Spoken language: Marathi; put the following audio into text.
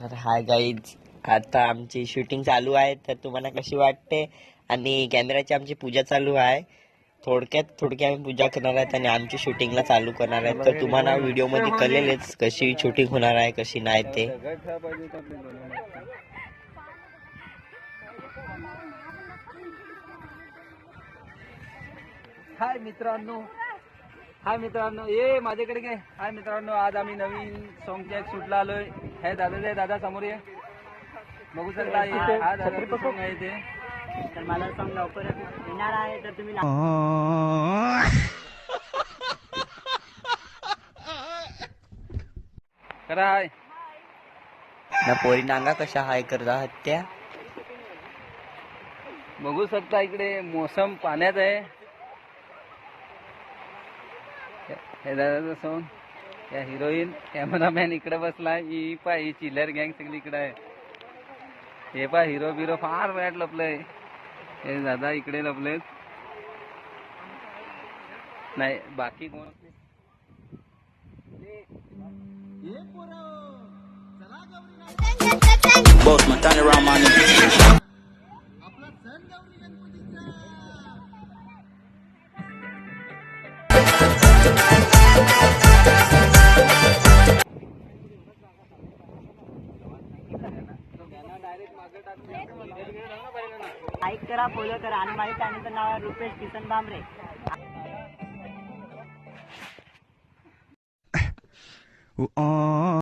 तर हाय गाईज, आता आमची शूटिंग चालू आहे. तर तुम्हाला कशी वाटते? आणि कॅमेराची आमची पूजा चालू आहे. थोडक्यात आम्ही पूजा करणार आहेत आणि आमची शूटिंगला चालू करणार आहे. तर तुम्हाला व्हिडिओमध्ये कळेलच कशी शूटिंग होणार आहे, कशी नाही ते. हाय मित्रांनो, ये माझ्याकडे काय. हाय मित्रांनो, आज आम्ही नवीन सॉंगच्या एक शूटला आलोय. हे दादा समोर ये, बघू शकता. हा दादा सॉंग आहे ते. तर मला सॉंग लवकरच येणार आहे, तर तुम्ही करा. हाय ना पोरी नांगा कशा हाय करता आहात त्या. बघू शकता इकडे मोसम पाण्यात आहे. हे दादाचं सॉंग. या हिरोईन कॅमेरामॅन इकडे बसलाय. ही ही चिल्लर गँग सगळी इकडे आहे. हे हिरो बिरो फार वेळात लपलंय. हे दादा इकडे लपलेत. नाही बाकी कोण. Boss man, turn around, man. Like करा, फॉलो करा आणि माझ्या चॅनलचं नाव आहे रुपेश किसन बांबरे.